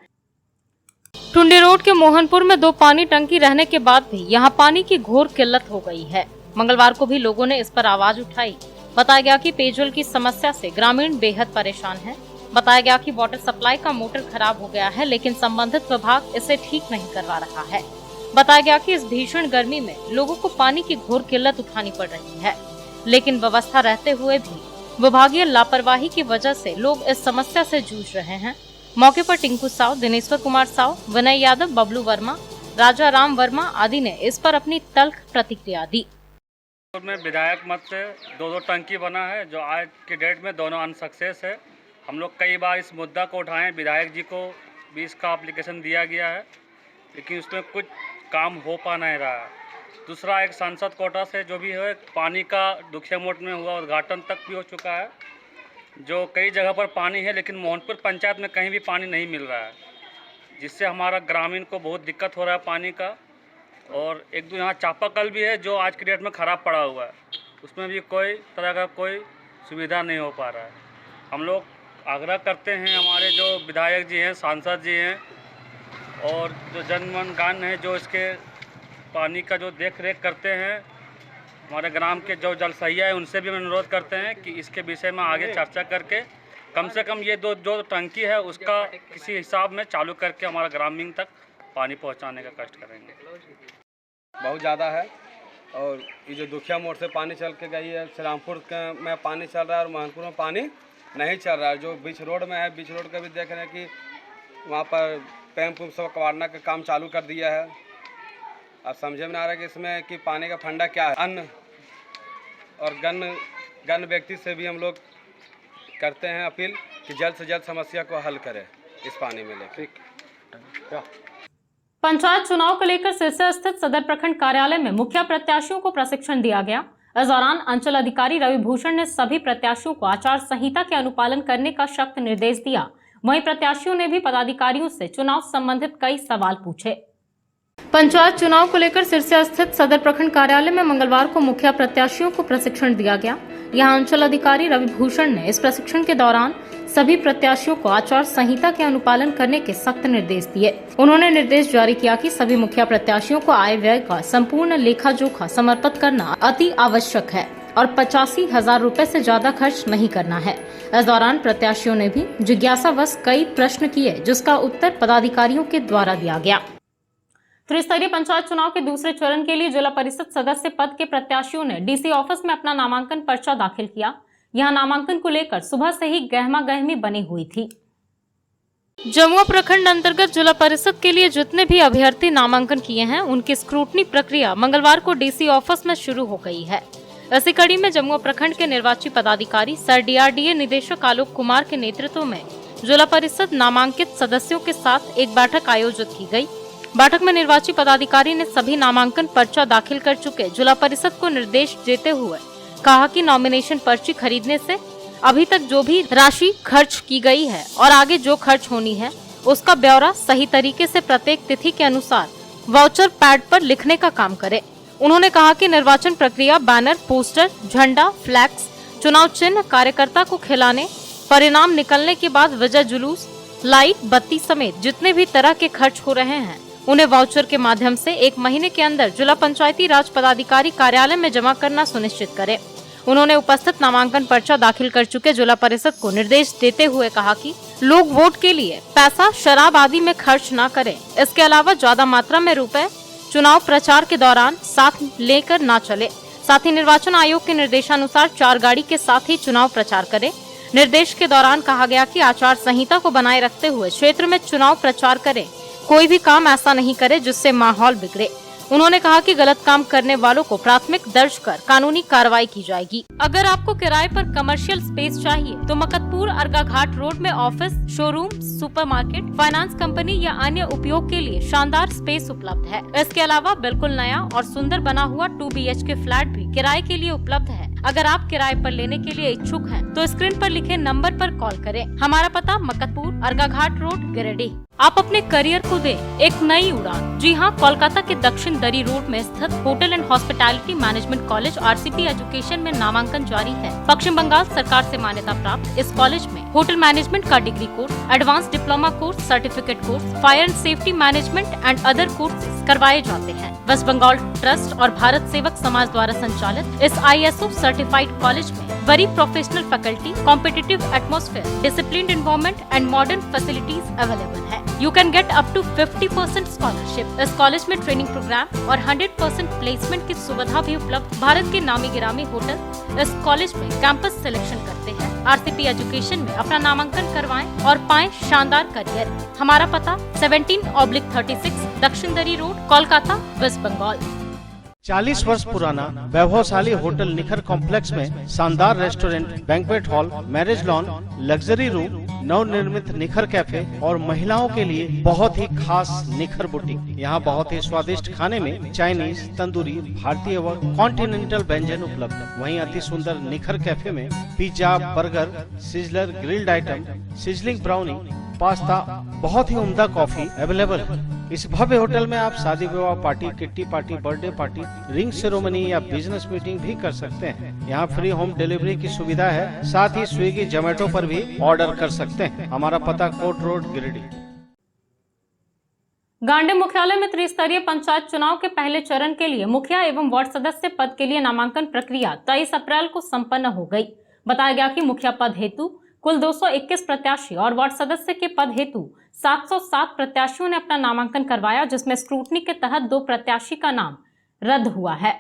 टुंडी रोड के मोहनपुर में 2 पानी टंकी रहने के बाद भी यहां पानी की घोर किल्लत हो गई है। मंगलवार को भी लोगों ने इस पर आवाज उठाई। बताया गया कि पेयजल की समस्या से ग्रामीण बेहद परेशान है। बताया गया कि वाटर सप्लाई का मोटर खराब हो गया है, लेकिन संबंधित विभाग इसे ठीक नहीं करवा रहा है। बताया गया कि इस भीषण गर्मी में लोगों को पानी की घोर किल्लत उठानी पड़ रही है, लेकिन व्यवस्था रहते हुए भी विभागीय लापरवाही की वजह से लोग इस समस्या से जूझ रहे हैं। मौके पर टिंकू साव, दिनेश्वर कुमार साव, विनय यादव, बबलू वर्मा, राजा राम वर्मा आदि ने इस पर अपनी तल्ख प्रतिक्रिया दी। में विधायक मत से 2 टंकी बना है, जो आज के डेट में दोनों अनसक्सेस है। हम लोग कई बार इस मुद्दा को उठाए, विधायक जी को भी इसका एप्लीकेशन दिया गया है, लेकिन उसमें कुछ काम हो पा नहीं रहा है। दूसरा, एक सांसद कोटा से जो भी है पानी का दुखिया मोट में हुआ उद्घाटन तक भी हो चुका है, जो कई जगह पर पानी है, लेकिन मोहनपुर पंचायत में कहीं भी पानी नहीं मिल रहा है, जिससे हमारा ग्रामीण को बहुत दिक्कत हो रहा है पानी का। और एक दो यहाँ चापाकल भी है जो आज की डेट में ख़राब पड़ा हुआ है, उसमें भी कोई तरह का कोई सुविधा नहीं हो पा रहा है। हम लोग आग्रह करते हैं, हमारे जो विधायक जी हैं, सांसद जी हैं और जो जनमनगान है, जो इसके पानी का जो देख रेख करते हैं, हमारे ग्राम के जो जल सहिया है, उनसे भी हम अनुरोध करते हैं कि इसके विषय में आगे चर्चा करके कम से कम ये जो टंकी है उसका किसी हिसाब में चालू करके हमारा ग्रामीण तक पानी पहुंचाने का कष्ट करेंगे। बहुत ज़्यादा है और ये जो दुखिया मोड़ से पानी चल के गई है, श्रीरामपुर में पानी चल रहा है और मोहनपुर में पानी नहीं चल रहा है। जो बीच रोड में है, बीच रोड का भी देख रहे हैं कि वहाँ पर पैम्प सब कवाड़ना का काम चालू कर दिया है। अब समझे में आ रहा है कि इसमें कि पानी का फंडा क्या है। अन्न और गण व्यक्ति से भी हम लोग करते हैं अपील कि जल्द से जल्द समस्या को हल करें इस पानी में लेकर। पंचायत चुनाव को लेकर सिरसा स्थित सदर प्रखंड कार्यालय में मुखिया प्रत्याशियों को प्रशिक्षण दिया गया। इस दौरान अंचल अधिकारी रवि भूषण ने सभी प्रत्याशियों को आचार संहिता के अनुपालन करने का सख्त निर्देश दिया। वहीं प्रत्याशियों ने भी पदाधिकारियों से चुनाव संबंधित कई सवाल पूछे। पंचायत चुनाव को लेकर सिरसा स्थित सदर प्रखंड कार्यालय में मंगलवार को मुखिया प्रत्याशियों को प्रशिक्षण दिया गया। यहां अंचल अधिकारी रवि भूषण ने इस प्रशिक्षण के दौरान सभी प्रत्याशियों को आचार संहिता के अनुपालन करने के सख्त निर्देश दिए। उन्होंने निर्देश जारी किया कि सभी मुखिया प्रत्याशियों को आय व्यय का संपूर्ण लेखा जोखा समर्पित करना अति आवश्यक है और 85,000 रुपए से ज्यादा खर्च नहीं करना है। इस दौरान प्रत्याशियों ने भी जिज्ञासावश कई प्रश्न किए, जिसका उत्तर पदाधिकारियों के द्वारा दिया गया। त्रिस्तरीय पंचायत चुनाव के दूसरे चरण के लिए जिला परिषद सदस्य पद के प्रत्याशियों ने डीसी ऑफिस में अपना नामांकन पर्चा दाखिल किया। यहां नामांकन को लेकर सुबह से ही गहमा-गहमी बनी हुई थी। जमुआ प्रखंड अंतर्गत जिला परिषद के लिए जितने भी अभ्यर्थी नामांकन किए हैं, उनकी स्क्रूटनी प्रक्रिया मंगलवार को डीसी ऑफिस में शुरू हो गई है। इसी कड़ी में जमुआ प्रखंड के निर्वाची पदाधिकारी सर डीआरडीए निदेशक आलोक कुमार के नेतृत्व में जिला परिषद नामांकित सदस्यों के साथ एक बैठक आयोजित की गई। बैठक में निर्वाची पदाधिकारी ने सभी नामांकन पर्चा दाखिल कर चुके जिला परिषद को निर्देश देते हुए कहा कि नॉमिनेशन पर्ची खरीदने से अभी तक जो भी राशि खर्च की गई है और आगे जो खर्च होनी है, उसका ब्यौरा सही तरीके से प्रत्येक तिथि के अनुसार वाउचर पैड पर लिखने का काम करे। उन्होंने कहा कि निर्वाचन प्रक्रिया बैनर, पोस्टर, झंडा, फ्लैक्स, चुनाव चिन्ह, कार्यकर्ता को खिलाने, परिणाम निकलने के बाद विजय जुलूस, लाइट, बत्ती समेत जितने भी तरह के खर्च हो रहे हैं, उन्हें वाउचर के माध्यम से 1 महीने के अंदर जिला पंचायती राज पदाधिकारी कार्यालय में जमा करना सुनिश्चित करें। उन्होंने उपस्थित नामांकन पर्चा दाखिल कर चुके जिला परिषद को निर्देश देते हुए कहा कि लोग वोट के लिए पैसा शराब आदि में खर्च न करें। इसके अलावा ज्यादा मात्रा में रुपए चुनाव प्रचार के दौरान साथ लेकर न चले। साथ ही निर्वाचन आयोग के निर्देशानुसार 4 गाड़ी के साथ ही चुनाव प्रचार करें। निर्देश के दौरान कहा गया कि आचार संहिता को बनाए रखते हुए क्षेत्र में चुनाव प्रचार करें। कोई भी काम ऐसा नहीं करे जिससे माहौल बिगड़े। उन्होंने कहा कि गलत काम करने वालों को प्राथमिक दर्ज कर कानूनी कार्रवाई की जाएगी। अगर आपको किराए पर कमर्शियल स्पेस चाहिए तो मकतपुर अरगा घाट रोड में office, showroom, supermarket, finance company या अन्य उपयोग के लिए शानदार स्पेस उपलब्ध है। इसके अलावा बिल्कुल नया और सुंदर बना हुआ 2 BHK फ्लैट भी किराए के लिए उपलब्ध है। अगर आप किराए पर लेने के लिए इच्छुक हैं, तो स्क्रीन पर लिखे नंबर पर कॉल करें। हमारा पता मकतपुर अरगा घाट रोड, गिरिडीह। आप अपने करियर को दें एक नई उड़ान। जी हां, कोलकाता के दक्षिण दरी रोड में स्थित hotel and hospitality management college RCP education में नामांकन जारी है। पश्चिम बंगाल सरकार से मान्यता प्राप्त इस कॉलेज में होटल मैनेजमेंट का degree course, advance diploma course, certificate course, fire and safety management and other course करवाए जाते हैं। वेस्ट बंगाल ट्रस्ट और भारत सेवक समाज द्वारा संचालित इस ISO सर्टिफाइड कॉलेज में very professional faculty, competitive atmosphere, disciplined environment and modern facilities available है। You can get up to 50% scholarship. इस कॉलेज में ट्रेनिंग प्रोग्राम और 100% प्लेसमेंट की सुविधा भी उपलब्ध। भारत के नामी गिरामी होटल इस कॉलेज में कैंपस सिलेक्शन करते हैं। RCP एजुकेशन में अपना नामांकन करवाएं और पाएं शानदार करियर। हमारा पता 17/36 दक्षिण दरी रोड, कोलकाता, वेस्ट बंगाल। 40 वर्ष पुराना वैभवशाली होटल निखर कॉम्प्लेक्स में शानदार restaurant, banquet hall, marriage lawn, luxury room, नवनिर्मित निखर कैफे और महिलाओं के लिए बहुत ही खास निखर बुटीक। यहाँ बहुत ही स्वादिष्ट खाने में चाइनीज, तंदूरी, भारतीय व कॉन्टिनेंटल व्यंजन उपलब्ध। वहीं अति सुंदर निखर कैफे में pizza, burger, sizzler, grilled item, sizzling brownie, pasta, बहुत ही उम्दा कॉफी अवेलेबल है। इस भव्य होटल में आप शादी विवाह party, kitty party, birthday party, ring ceremony या बिजनेस मीटिंग भी कर सकते हैं। यहाँ फ्री होम डिलीवरी की सुविधा है। साथ ही स्विगी, जोमेटो पर भी ऑर्डर कर सकते हैं। हमारा पता कोट रोड, गिरिडीह। गांडे मुख्यालय में त्रिस्तरीय पंचायत चुनाव के पहले चरण के लिए मुखिया एवं वार्ड सदस्य पद के लिए नामांकन प्रक्रिया 23 अप्रैल को संपन्न हो गई। बताया गया कि मुखिया पद हेतु कुल 221 प्रत्याशी और वार्ड सदस्य के पद हेतु 707 प्रत्याशियों ने अपना नामांकन करवाया, जिसमें स्क्रूटनी के तहत 2 प्रत्याशी का नाम रद्द हुआ है।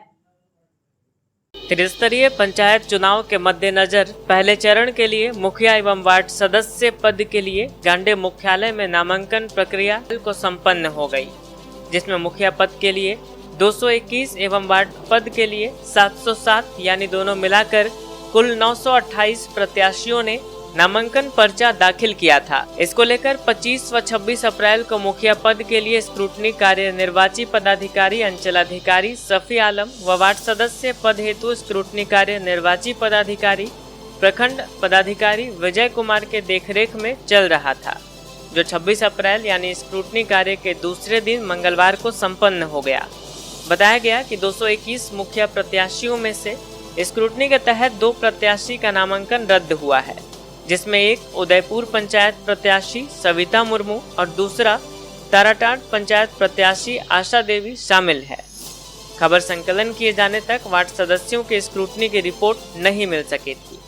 त्रिस्तरीय पंचायत चुनाव के मद्देनजर पहले चरण के लिए मुखिया एवं वार्ड सदस्य पद के लिए गांडे मुख्यालय में नामांकन प्रक्रिया को संपन्न हो गई, जिसमें मुखिया पद के लिए 221 एवं वार्ड पद के लिए 707 यानी दोनों मिलाकर कुल 928 प्रत्याशियों ने नामांकन पर्चा दाखिल किया था। इसको लेकर 25 व 26 अप्रैल को मुखिया पद के लिए स्क्रूटनी कार्य निर्वाची पदाधिकारी अंचल अधिकारी सफी आलम व वार्ड सदस्य पद हेतु स्क्रूटनी कार्य निर्वाची पदाधिकारी प्रखंड पदाधिकारी विजय कुमार के देखरेख में चल रहा था। जो 26 अप्रैल यानी स्क्रूटनी कार्य के दूसरे दिन मंगलवार को संपन्न हो गया। बताया गया कि 221 मुखिया प्रत्याशियों में से स्क्रूटनी के तहत 2 प्रत्याशी का नामांकन रद्द हुआ है, जिसमें एक उदयपुर पंचायत प्रत्याशी सविता मुर्मू और दूसरा ताराटाट पंचायत प्रत्याशी आशा देवी शामिल है। खबर संकलन किए जाने तक वार्ड सदस्यों के स्क्रूटनी की रिपोर्ट नहीं मिल सकी थी।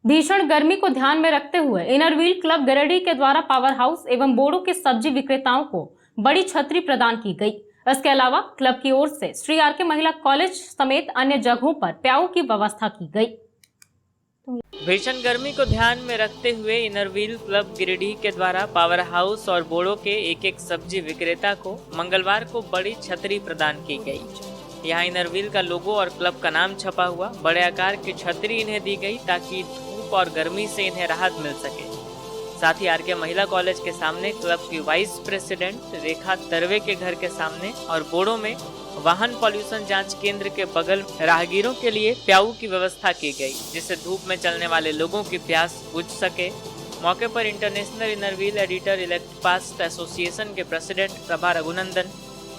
भीषण गर्मी को ध्यान में रखते हुए इनरव्हील क्लब गिरिडीह के द्वारा पावर हाउस एवं बोड़ो के सब्जी विक्रेताओं को बड़ी छतरी प्रदान की गई। इसके अलावा क्लब की ओर से श्री आर के महिला कॉलेज समेत अन्य जगहों पर प्याऊ की व्यवस्था की गई। भीषण गर्मी को ध्यान में रखते हुए इनरव्हील क्लब गिरिडीह के द्वारा पावर हाउस और बोड़ो के एक सब्जी विक्रेता को मंगलवार को बड़ी छतरी प्रदान की गई। यहाँ इनरव्हील का लोगो और क्लब का नाम छपा हुआ बड़े आकार की छतरी इन्हें दी गई ताकि धूप और गर्मी से इन्हें राहत मिल सके। साथ ही आर के महिला कॉलेज के सामने क्लब की वाइस प्रेसिडेंट रेखा तरवे के घर के सामने और बोड़ो में वाहन पॉल्यूशन जांच केंद्र के बगल राहगीरों के लिए प्याऊ की व्यवस्था की गई, जिससे धूप में चलने वाले लोगों की प्यास बुझ सके। मौके पर international Inner Wheel editor elect past association के president Prabha Raghunandan,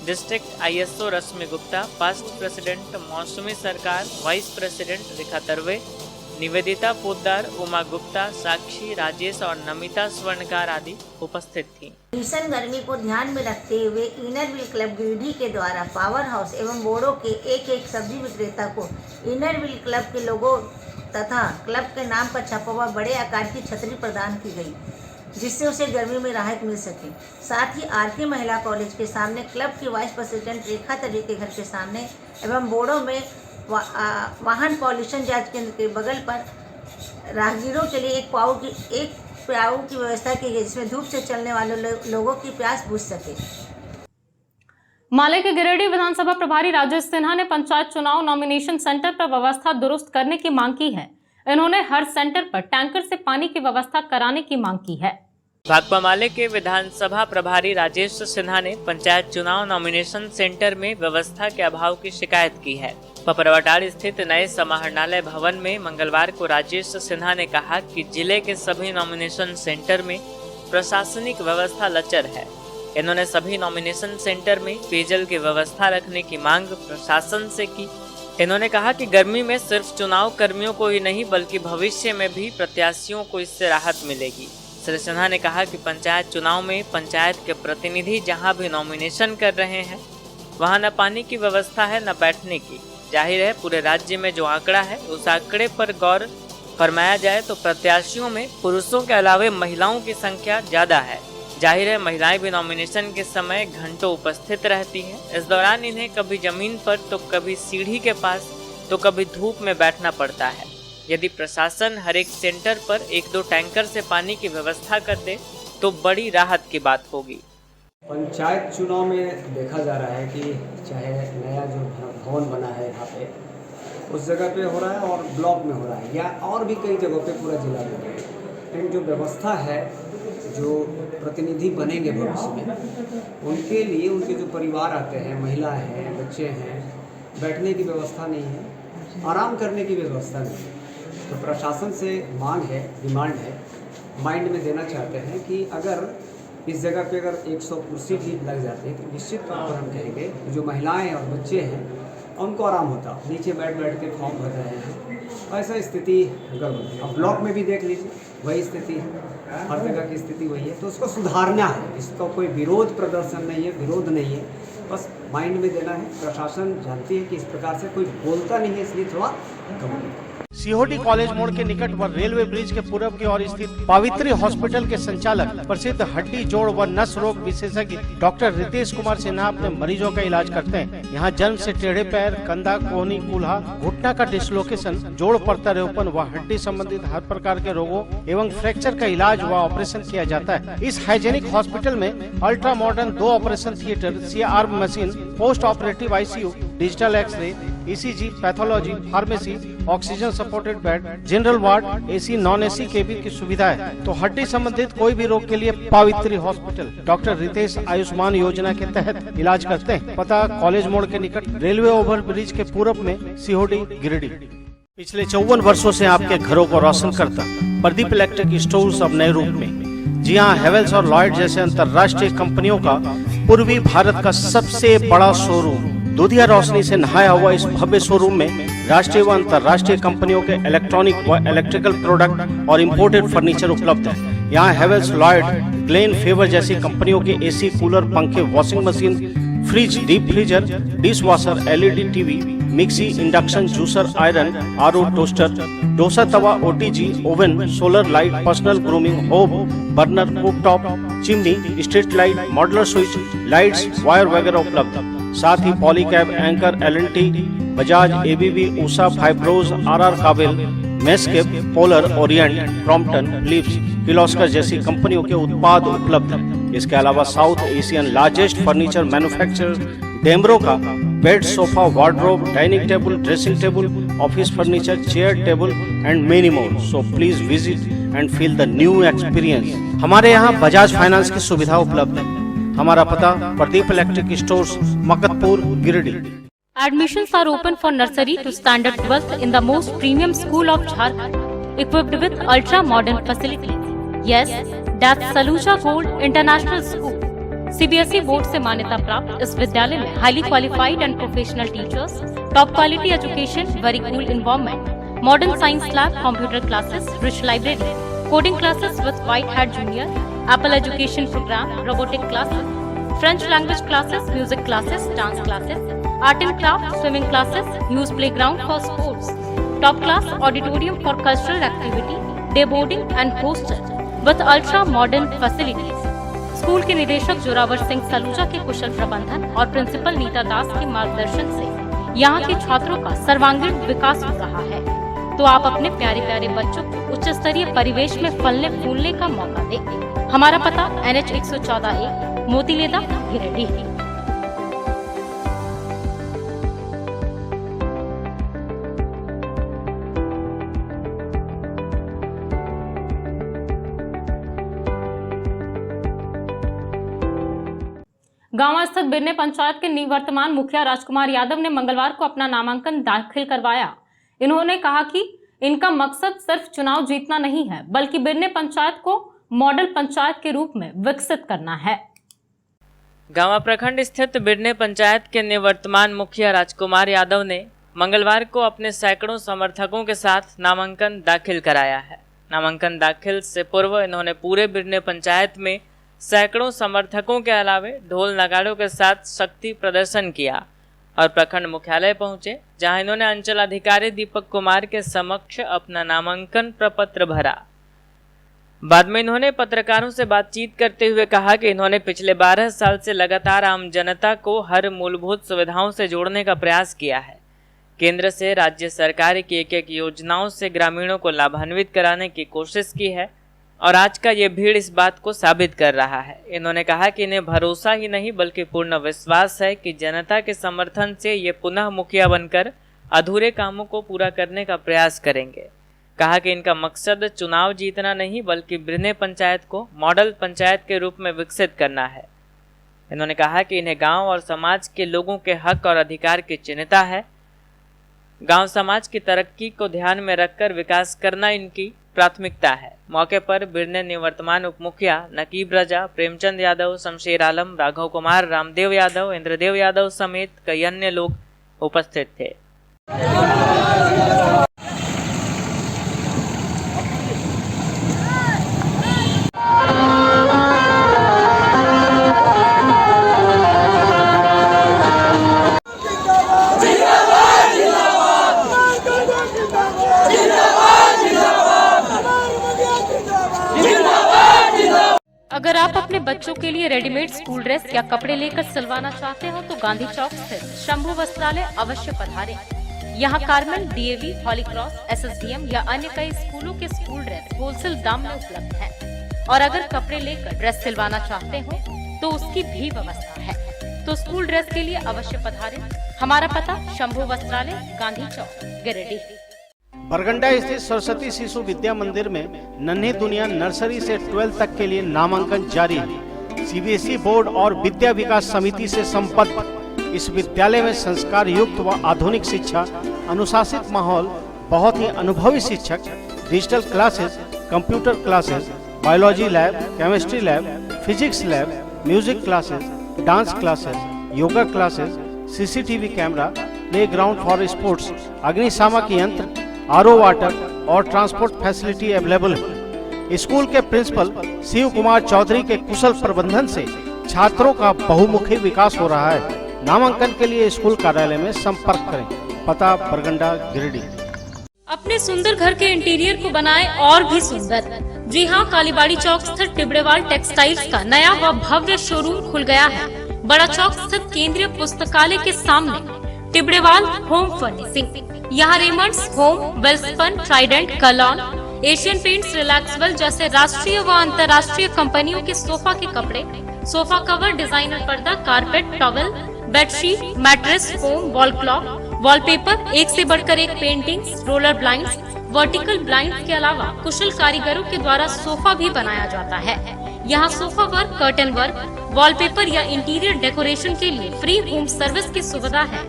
district ISO Rashmi Gupta, past president Mousami Sarkar, vice president Rekha Tarwe, Nivedita Poddar, Uma Gupta, Sakshi, Rajesh और नमिता स्वर्णकार आदि उपस्थित थी। भीषण गर्मी को ध्यान में रखते हुए इनरव्हील क्लब गिरिडीह के द्वारा पावर हाउस एवं बोड़ो के एक सब्जी विक्रेता को इनरव्हील क्लब के लोगो तथा क्लब के नाम पर छपा हुआ बड़े आकार की छतरी प्रदान की गई, जिससे उसे गर्मी में राहत मिल सके। साथ ही आर के महिला कॉलेज के सामने क्लब की वाइस प्रेसिडेंट रेखा तरवे के घर के सामने एवं बोड़ो में वाहन पॉल्यूशन जांच केंद्र के बगल पर राहगीरों के लिए एक प्याऊ की व्यवस्था की गई, जिसमें धूप से चलने वाले लोगों की प्यास बुझ सके। माले के गिरिडीह विधानसभा प्रभारी राजेश सिन्हा ने पंचायत चुनाव नॉमिनेशन सेंटर पर व्यवस्था दुरुस्त करने की मांग की है। इन्होंने हर सेंटर पर टैंकर से पानी की व्यवस्था कराने की मांग की है। भाकपा माले के विधानसभा प्रभारी राजेश सिन्हा ने पंचायत चुनाव नॉमिनेशन सेंटर में व्यवस्था के अभाव की शिकायत की है। पपरवटार स्थित नए समाहरणालय भवन में मंगलवार को राजेश सिन्हा ने कहा कि जिले के सभी नॉमिनेशन सेंटर में प्रशासनिक व्यवस्था लचर है। इन्होंने सभी नॉमिनेशन सेंटर में पेयजल की व्यवस्था रखने की मांग प्रशासन से की। इन्होंने कहा कि गर्मी में सिर्फ चुनाव कर्मियों को ही नहीं बल्कि भविष्य में भी प्रत्याशियों को इससे राहत मिलेगी। श्री सिन्हा ने कहा कि पंचायत चुनाव में पंचायत के प्रतिनिधि जहां भी नॉमिनेशन कर रहे हैं वहां न पानी की व्यवस्था है न बैठने की। जाहिर है पूरे राज्य में जो आंकड़ा है उस आंकड़े पर गौर फरमाया जाए तो प्रत्याशियों में पुरुषों के अलावे महिलाओं की संख्या ज्यादा है। जाहिर है महिलाएं भी नॉमिनेशन के समय घंटों उपस्थित रहती हैं। इस दौरान इन्हें कभी जमीन पर तो कभी सीढ़ी के पास तो कभी धूप में बैठना पड़ता है। यदि प्रशासन हर एक सेंटर पर 1-2 टैंकर से पानी की व्यवस्था कर दे तो बड़ी राहत की बात होगी। पंचायत चुनाव में देखा जा रहा है कि चाहे नया जो भवन बना है यहाँ पे उस जगह पे हो रहा है और ब्लॉक में हो रहा है या और भी कई जगहों पे पूरा जिला में हो रहा है, लेकिन जो व्यवस्था है जो प्रतिनिधि बनेंगे भविष्य में उनके लिए उनके जो परिवार आते हैं, महिलाएं हैं, बच्चे हैं, बैठने की व्यवस्था नहीं है, आराम करने की व्यवस्था नहीं है। तो प्रशासन से मांग है, डिमांड है, माइंड में देना चाहते हैं कि अगर इस जगह पे अगर 100 कुर्सी भी लग जाती है तो निश्चित तौर पर हम कहेंगे जो महिलाएं और बच्चे हैं उनको आराम होता, नीचे बैठ के फॉर्म भर रहे हैं, ऐसा स्थिति गड़बड़। अब ब्लॉक में भी देख लीजिए वही स्थिति है, हर जगह की स्थिति वही है। तो उसको सुधारना है, इसका कोई विरोध प्रदर्शन नहीं है, विरोध नहीं है, बस माइंड में देना है। प्रशासन जानती है कि इस प्रकार से कोई बोलता नहीं है, इसलिए थोड़ा कम। सीहोडी कॉलेज मोड़ के निकट व रेलवे ब्रिज के पूर्व की ओर स्थित पावित्री हॉस्पिटल के संचालक प्रसिद्ध हड्डी जोड़ व नस रोग विशेषज्ञ डॉक्टर रितेश कुमार सिन्हा अपने मरीजों का इलाज करते हैं। यहाँ जन्म से टेढ़े पैर, कंधा, कोहनी, कूल्हा, घुटना का डिसलोकेशन, जोड़ प्रत्यारोपण व हड्डी संबंधित हर प्रकार के रोगों एवं फ्रैक्चर का इलाज व ऑपरेशन किया जाता है। इस हाइजेनिक हॉस्पिटल में ultra modern 2 operation theatre, CR machine, post operative ICU, digital x ray, ECG, pathology, pharmacy, oxygen supported bed, general ward, AC, non AC cabin की सुविधा है। तो हड्डी संबंधित कोई भी रोग के लिए पावित्री हॉस्पिटल डॉक्टर रितेश आयुष्मान योजना के तहत इलाज करते हैं। पता कॉलेज मोड़ के निकट रेलवे ओवर ब्रिज के पूर्व में, सीहोडी, गिरिडीह। पिछले 54 वर्षों से आपके घरों को रोशन करता प्रदीप इलेक्ट्रिक स्टोर्स अब नए रूप में। जी हाँ, हेवेल्स और लॉयड जैसे अंतर्राष्ट्रीय कंपनियों का पूर्वी भारत का सबसे बड़ा शोरूम। दूधिया रोशनी से नहाया हुआ इस भव्य शोरूम में राष्ट्रीय व अंतर्राष्ट्रीय कंपनियों के इलेक्ट्रॉनिक व इलेक्ट्रिकल प्रोडक्ट और इंपोर्टेड फर्नीचर उपलब्ध है। यहाँ हेवेल्स, लॉयड, ग्लेन, फेवर जैसी कंपनियों के एसी, कूलर, पंखे, washing machine, fridge, deep freezer, dish washer, LED TV, mixie, induction, juicer, iron, RO, toaster, dosa तवा, OTG, oven, solar light, personal grooming, hob, burner, cooktop, chimney, street light, modular switch, lights, wire वगैरह उपलब्ध। साथ ही Polycab, Anchor, LNT, Bajaj, ABB, Usha, Fybros, RR Kabel, मेस्केप, पोलर, ओरिएंट, क्रॉम्पटन, लिप्स, किर्लोस्कर जैसी कंपनियों के उत्पाद उपलब्ध हैं। इसके अलावा South Asian largest furniture manufacturer Damro का bed, sofa, wardrobe, dining table, dressing table, office furniture, chair, table and many more. So please visit and feel the new experience. हमारे यहाँ बजाज फाइनेंस की सुविधा उपलब्ध है। हमारा पता Pradeep electric stores, Maktapur, Giridih. Admissions are open for nursery to standard 12th in the most premium school of Jharkhand, equipped with ultra-modern facilities. Yes, that's Saluja Gold International School. CBSE board से मान्यता प्राप्त इस विद्यालय में highly qualified and professional teachers, top quality education, very cool environment, modern science lab, computer classes, rich library, coding classes with White Hat Junior, Apple Education Program, robotic classes, French language classes, music classes, dance classes, art and craft, swimming classes, huge playground for sports, top class auditorium for cultural activity, day boarding and hostel with ultra modern facilities. School के निदेशक जोरावर सिंह सलूजा के कुशल प्रबंधन और प्रिंसिपल नीता दास के मार्गदर्शन से यहाँ के छात्रों का सर्वांगीण विकास हो रहा है। तो आप अपने प्यारे प्यारे बच्चों को उच्च स्तरीय परिवेश में फलने फूलने का मौका दें। हमारा पता NH 114A, मोतीलेदा, गिरिडीह। गांव स्थित बिरने पंचायत के निवर्तमान मुखिया राजकुमार यादव ने मंगलवार को अपना नामांकन दाखिल करवाया। इन्होंने कहा कि इनका मकसद सिर्फ चुनाव जीतना नहीं है, बल्कि बिरने पंचायत को मॉडल पंचायत के रूप में विकसित करना है। गांवा प्रखंड स्थित बिरने पंचायत के निवर्तमान मुखिया राजकुमार यादव ने मंगलवार को अपने सैकड़ों समर्थकों के साथ नामांकन दाखिल कराया है। नामांकन दाखिल से पूर्व इन्होंने पूरे बिरने पंचायत में सैकड़ों समर्थकों के अलावे ढोल नगाड़ों के साथ शक्ति प्रदर्शन किया और प्रखंड मुख्यालय पहुंचे, जहां इन्होंने अंचल अधिकारी दीपक कुमार के समक्ष अपना नामांकन प्रपत्र भरा। बाद में इन्होंने पत्रकारों से बातचीत करते हुए कहा कि इन्होंने पिछले 12 साल से लगातार आम जनता को हर मूलभूत सुविधाओं से जोड़ने का प्रयास किया है। केंद्र से राज्य सरकार की एक एक योजनाओं से ग्रामीणों को लाभान्वित कराने की कोशिश की है और आज का ये भीड़ इस बात को साबित कर रहा है। इन्होंने कहा कि इन्हें भरोसा ही नहीं बल्कि पूर्ण विश्वास है कि जनता के समर्थन से ये पुनः मुखिया बनकर अधूरे कामों को पूरा करने का प्रयास करेंगे। कहा कि इनका मकसद चुनाव जीतना नहीं बल्कि बिरने पंचायत को मॉडल पंचायत के रूप में विकसित करना है। इन्होंने कहा कि इन्हें गांव और समाज के लोगों के हक और अधिकार की चिंता है। गांव समाज की तरक्की को ध्यान में रखकर विकास करना इनकी प्राथमिकता है। मौके पर बिरने निवर्तमान उप मुखिया नकीब रजा, प्रेमचंद यादव, शमशेर आलम, राघव कुमार, रामदेव यादव, इंद्रदेव यादव समेत कई अन्य लोग उपस्थित थे। अगर आप अपने बच्चों के लिए रेडीमेड स्कूल ड्रेस या कपड़े लेकर सिलवाना चाहते हो तो गांधी चौक स्थित शंभू वस्त्रालय अवश्य पधारें। यहाँ कार्मेल, डीएवी, हॉली क्रॉस, एसएसडीएम या अन्य कई स्कूलों के स्कूल ड्रेस होलसेल दाम में उपलब्ध है। और अगर कपड़े लेकर ड्रेस सिलवाना चाहते हो तो उसकी भी व्यवस्था है। तो स्कूल ड्रेस के लिए अवश्य पधारें। हमारा पता शंभू वस्त्रालय, गांधी चौक, गिरिडीह। बरगंडा स्थित सरस्वती शिशु विद्या मंदिर में नन्ही दुनिया नर्सरी से 12 तक के लिए नामांकन जारी है। सीबीएसई बोर्ड और विद्या विकास समिति से संबद्ध इस विद्यालय में संस्कार युक्त व आधुनिक शिक्षा, अनुशासित माहौल, बहुत ही अनुभवी शिक्षक, digital classes, computer classes, biology lab, chemistry lab, physics lab, music classes, dance classes, yoga classes, CCTV camera, play ground for sports, अग्निशामक यंत्र, आरओ वाटर और ट्रांसपोर्ट फैसिलिटी अवेलेबल है। स्कूल के प्रिंसिपल शिव कुमार चौधरी के कुशल प्रबंधन से छात्रों का बहुमुखी विकास हो रहा है। नामांकन के लिए स्कूल कार्यालय में संपर्क करें। पता बरगंडा गिरिडीह। अपने सुंदर घर के इंटीरियर को बनाएं और भी सुंदर। जी हाँ, कालीबाड़ी चौक स्थित टिबड़ेवाल टेक्सटाइल्स का नया व भव्य शोरूम खुल गया है। बड़ा चौक स्थित केंद्रीय पुस्तकालय के सामने टिबड़ेवाल होम फर्निशिंग। यहाँ रेमंड्स होम, वेल्सपन, ट्राइडेंट, कलॉन, एशियन पेंट्स, रिलैक्सवेल जैसे राष्ट्रीय व अंतर्राष्ट्रीय कंपनियों के सोफा के कपड़े, सोफा कवर, डिजाइनर पर्दा, carpet, towel, bedsheet, mattress, foam, wall clock, wallpaper, एक से बढ़कर एक paintings, roller blinds, vertical blind के अलावा कुशल कारीगरों के द्वारा सोफा भी बनाया जाता है। यहाँ sofa work, curtain work, wallpaper या इंटीरियर डेकोरेशन के लिए फ्री होम सर्विस की सुविधा है।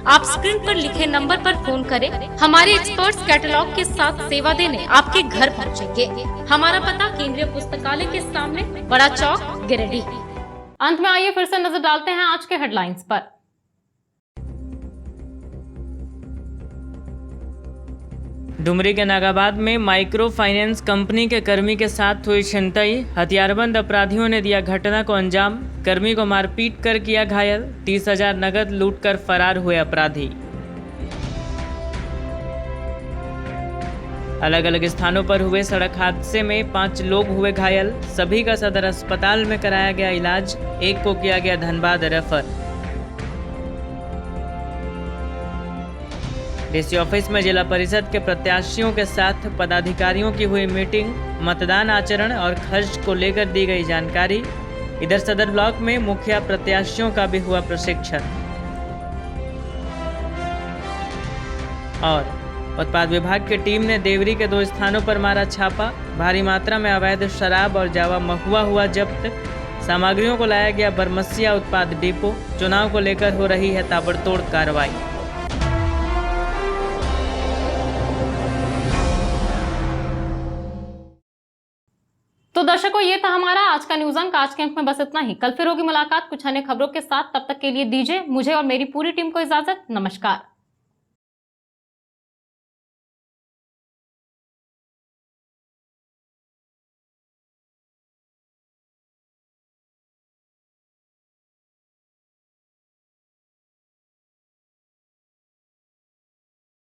आप स्क्रीन पर लिखे नंबर पर फोन करें। हमारे एक्सपर्ट्स कैटलॉग के साथ सेवा देने आपके घर पहुँचेंगे। हमारा पता केंद्रीय पुस्तकालय के सामने, बड़ा चौक, गिरिडीह। अंत में आइए फिर से नजर डालते हैं आज के हेडलाइंस पर। डुमरी के नागाबाद में माइक्रो फाइनेंस कंपनी के कर्मी के साथ हुई छिनतई। हथियारबंद अपराधियों ने दिया घटना को अंजाम। कर्मी को मारपीट कर किया घायल। 30,000 नगद लूटकर फरार हुए अपराधी। अलग अलग स्थानों पर हुए सड़क हादसे में 5 लोग हुए घायल। सभी का सदर अस्पताल में कराया गया इलाज। एक को किया गया धनबाद रेफर। डीसी ऑफिस में जिला परिषद के प्रत्याशियों के साथ पदाधिकारियों की हुई मीटिंग। मतदान आचरण और खर्च को लेकर दी गई जानकारी। इधर सदर ब्लॉक में मुखिया प्रत्याशियों का भी हुआ प्रशिक्षण। और उत्पाद विभाग की टीम ने देवरी के 2 स्थानों पर मारा छापा। भारी मात्रा में अवैध शराब और जावा महुआ हुआ जब्त। सामग्रियों को लाया गया बरमसिया उत्पाद डिपो। चुनाव को लेकर हो रही है ताबड़तोड़ कार्रवाई। तो दर्शकों, ये था हमारा आज का न्यूज अंक। आज के अंक में बस इतना ही। कल फिर होगी मुलाकात कुछ अन्य खबरों के साथ। तब तक के लिए दीजिए मुझे और मेरी पूरी टीम को इजाजत। नमस्कार।